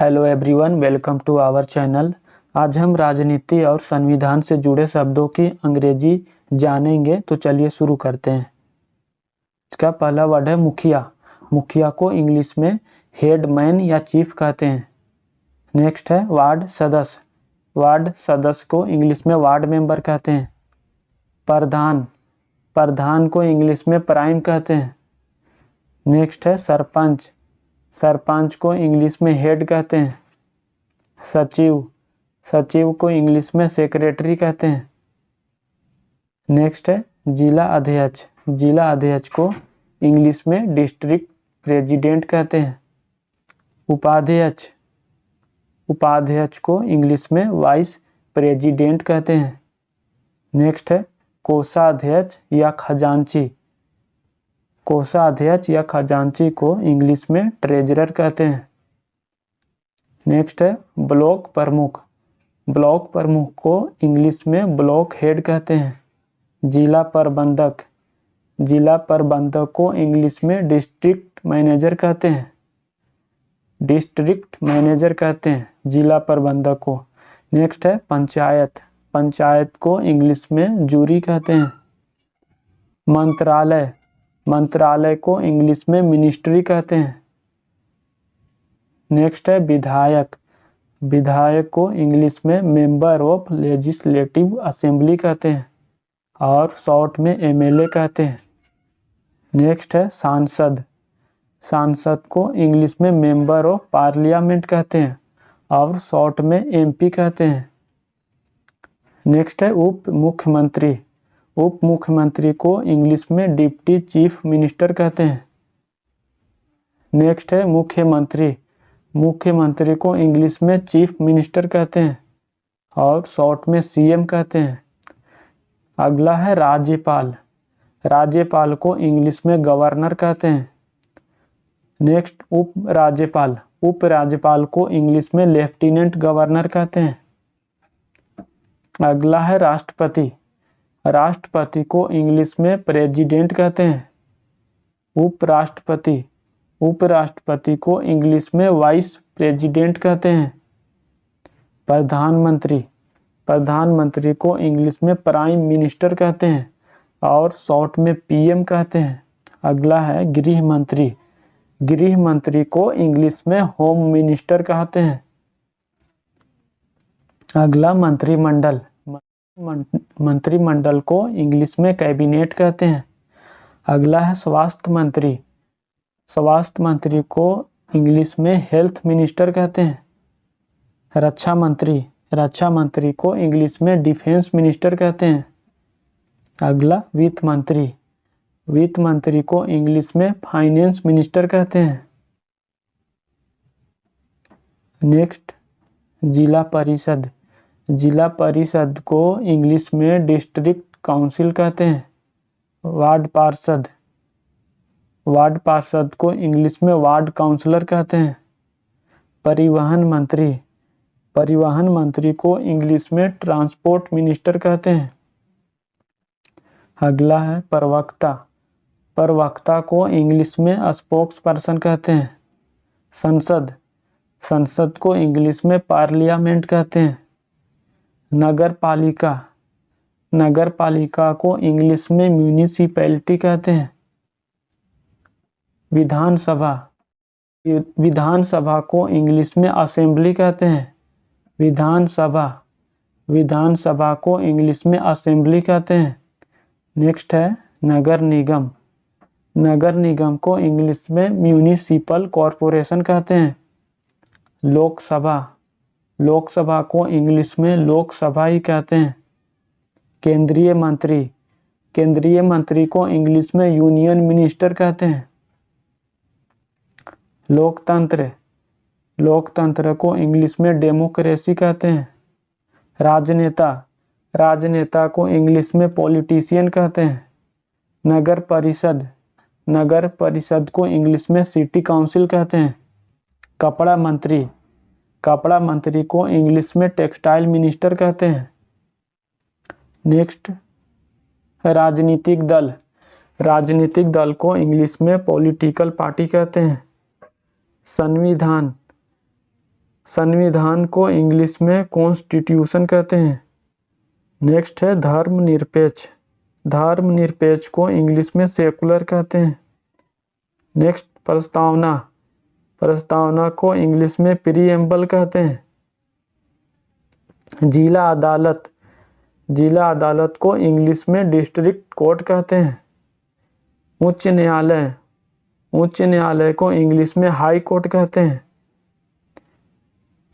Hello everyone, welcome to our channel. आज हम राजनीति और संविधान से जुड़े शब्दों की अंग्रेजी जानेंगे। तो चलिए शुरू करते हैं। इसका पहला वर्ड है मुखिया। मुखिया को इंग्लिश में हेडमैन या चीफ कहते हैं। नेक्स्ट है वार्ड सदस्य। वार्ड सदस्य को इंग्लिश में वार्ड मेंबर कहते हैं। प्रधान। प्रधान को इंग्लिश में प्राइम कहते हैं। नेक्स्ट है सरपंच। सरपंच को इंग्लिश में हेड कहते हैं। सचिव। सचिव को इंग्लिश में सेक्रेटरी कहते हैं। नेक्स्ट है जिला अध्यक्ष। जिला अध्यक्ष को इंग्लिश में डिस्ट्रिक्ट प्रेसिडेंट कहते हैं। उपाध्यक्ष। उपाध्यक्ष को इंग्लिश में वाइस प्रेसिडेंट कहते हैं। नेक्स्ट है कोषाध्यक्ष या खजांची। कोषाध्यक्ष या खजांची को इंग्लिश में ट्रेजरर कहते हैं। नेक्स्ट है ब्लॉक प्रमुख। ब्लॉक प्रमुख को इंग्लिश में ब्लॉक हेड कहते हैं। जिला प्रबंधक। जिला प्रबंधक को इंग्लिश में डिस्ट्रिक्ट मैनेजर कहते हैं। डिस्ट्रिक्ट मैनेजर कहते हैं जिला प्रबंधक को। नेक्स्ट है पंचायत। पंचायत को इंग्लिश में जूरी कहते हैं। मंत्रालय। मंत्रालय को इंग्लिश में मिनिस्ट्री कहते हैं। नेक्स्ट है विधायक। विधायक को इंग्लिश में मेंबर ऑफ लेजिस्लेटिव असेंबली कहते हैं और शॉर्ट में एमएलए कहते हैं। नेक्स्ट है सांसद। सांसद को इंग्लिश में मेंबर ऑफ पार्लियामेंट कहते हैं और शॉर्ट में एमपी कहते हैं। नेक्स्ट है उप मुख्यमंत्री। उप मुख्यमंत्री को इंग्लिश में डिप्टी चीफ मिनिस्टर कहते हैं। नेक्स्ट है मुख्यमंत्री। मुख्यमंत्री को इंग्लिश में चीफ मिनिस्टर कहते हैं और शॉर्ट में सीएम कहते हैं। अगला है राज्यपाल। राज्यपाल को इंग्लिश में गवर्नर कहते हैं। नेक्स्ट उप राज्यपाल। उप राज्यपाल को इंग्लिश में लेफ्टिनेंट गवर्नर कहते हैं। अगला है राष्ट्रपति। राष्ट्रपति को इंग्लिश में प्रेसिडेंट कहते हैं। उपराष्ट्रपति। उपराष्ट्रपति को इंग्लिश में वाइस प्रेसिडेंट कहते हैं। प्रधानमंत्री। प्रधानमंत्री को इंग्लिश में प्राइम मिनिस्टर कहते हैं और शॉर्ट में पीएम कहते हैं। अगला है गृह मंत्री। गृह मंत्री को इंग्लिश में होम मिनिस्टर कहते हैं। अगला मंत्रिमंडल। मंत्रिमंडल को इंग्लिश में कैबिनेट कहते हैं। अगला है स्वास्थ्य मंत्री। स्वास्थ्य मंत्री को इंग्लिश में हेल्थ मिनिस्टर कहते हैं। रक्षा मंत्री। रक्षा मंत्री को इंग्लिश में डिफेंस मिनिस्टर कहते हैं। अगला वित्त मंत्री। वित्त मंत्री को इंग्लिश में फाइनेंस मिनिस्टर कहते हैं। नेक्स्ट जिला परिषद। जिला परिषद को इंग्लिश में डिस्ट्रिक्ट काउंसिल कहते हैं। वार्ड पार्षद। वार्ड पार्षद को इंग्लिश में वार्ड काउंसलर कहते हैं। परिवहन मंत्री। परिवहन मंत्री को इंग्लिश में ट्रांसपोर्ट मिनिस्टर कहते हैं। अगला है प्रवक्ता। प्रवक्ता को इंग्लिश में स्पोक्स पर्सन कहते हैं। संसद। संसद को इंग्लिश में पार्लियामेंट कहते हैं। नगर पालिका। नगर पालिका को इंग्लिश में म्यूनिसिपैलिटी कहते हैं। विधानसभा। विधानसभा को इंग्लिश में असेंबली कहते हैं। विधानसभा। विधानसभा को इंग्लिश में असेंबली कहते हैं। नेक्स्ट है नगर निगम। नगर निगम को इंग्लिश में म्यूनिसिपल कॉरपोरेशन कहते हैं। लोकसभा। लोकसभा को इंग्लिश में लोकसभा ही कहते हैं। केंद्रीय मंत्री। केंद्रीय मंत्री को इंग्लिश में यूनियन मिनिस्टर कहते हैं। लोकतंत्र। लोकतंत्र को इंग्लिश में डेमोक्रेसी कहते हैं। राजनेता। राजनेता को इंग्लिश में पॉलिटिशियन कहते हैं। नगर परिषद। नगर परिषद को इंग्लिश में सिटी काउंसिल कहते हैं। कपड़ा मंत्री। कपड़ा मंत्री को इंग्लिश में टेक्सटाइल मिनिस्टर कहते हैं। नेक्स्ट राजनीतिक दल। राजनीतिक दल को इंग्लिश में पॉलिटिकल पार्टी कहते हैं। संविधान। संविधान को इंग्लिश में कॉन्स्टिट्यूशन कहते हैं। नेक्स्ट है धर्मनिरपेक्ष। धर्मनिरपेक्ष को इंग्लिश में सेकुलर कहते हैं। नेक्स्ट प्रस्तावना। प्रस्तावना को इंग्लिश में प्रीएम्बल कहते हैं। जिला अदालत। जिला अदालत को इंग्लिश में डिस्ट्रिक्ट कोर्ट कहते हैं। उच्च न्यायालय। उच्च न्यायालय को इंग्लिश में हाई कोर्ट कहते हैं।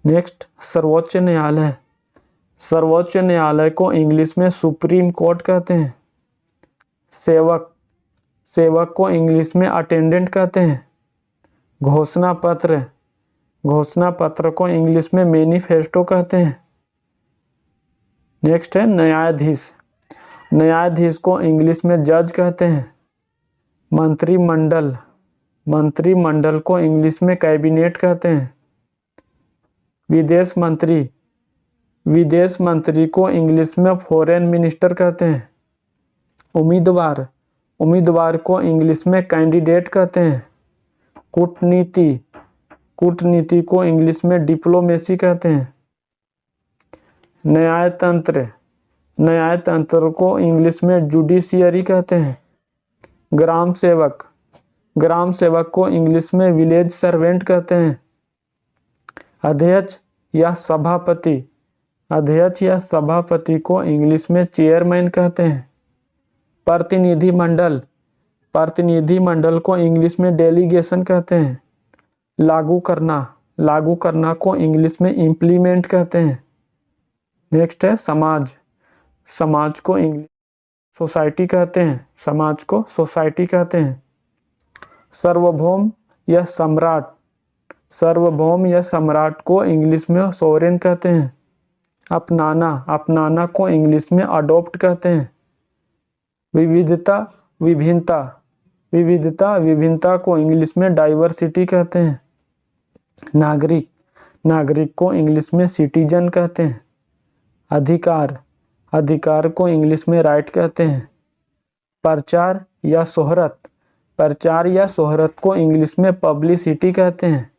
नेक्स्ट सर्वोच्च न्यायालय। सर्वोच्च न्यायालय को इंग्लिश में सुप्रीम कोर्ट कहते हैं। सेवक। सेवक को इंग्लिश में अटेंडेंट कहते हैं। घोषणा पत्र। घोषणा पत्र को इंग्लिश में मैनिफेस्टो कहते हैं। नेक्स्ट है न्यायाधीश। न्यायाधीश को इंग्लिश में जज कहते हैं। मंत्रिमंडल। मंत्रिमंडल को इंग्लिश में कैबिनेट कहते हैं। विदेश मंत्री। विदेश मंत्री को इंग्लिश में फॉरेन मिनिस्टर कहते हैं। उम्मीदवार। उम्मीदवार को इंग्लिश में कैंडिडेट कहते हैं। कूटनीति। कूटनीति को इंग्लिश में डिप्लोमेसी कहते हैं। न्यायतंत्र। न्यायतंत्र को इंग्लिश में जुडिशियरी कहते हैं। ग्राम सेवक। ग्राम सेवक को इंग्लिश में विलेज सर्वेंट कहते हैं। अध्यक्ष या सभापति। अध्यक्ष या सभापति को इंग्लिश में चेयरमैन कहते हैं। प्रतिनिधिमंडल। प्रतिनिधिमंडल को इंग्लिश में डेलीगेशन कहते हैं। लागू करना। लागू करना को इंग्लिश में इम्प्लीमेंट कहते हैं। नेक्स्ट है समाज। समाज को इंग्लिश सोसाइटी कहते हैं। समाज को सोसाइटी कहते हैं। सार्वभौम या सम्राट। सार्वभौम या सम्राट को इंग्लिश में सोवरेन कहते हैं। अपनाना। अपनाना को इंग्लिश में अडॉप्ट कहते हैं। विविधता विभिन्नता। विविधता विभिन्नता को इंग्लिश में डाइवर्सिटी कहते हैं। नागरिक। नागरिक को इंग्लिश में सिटीजन कहते हैं। अधिकार। अधिकार को इंग्लिश में राइट कहते हैं। प्रचार या शोहरत। प्रचार या शोहरत को इंग्लिश में पब्लिसिटी कहते हैं।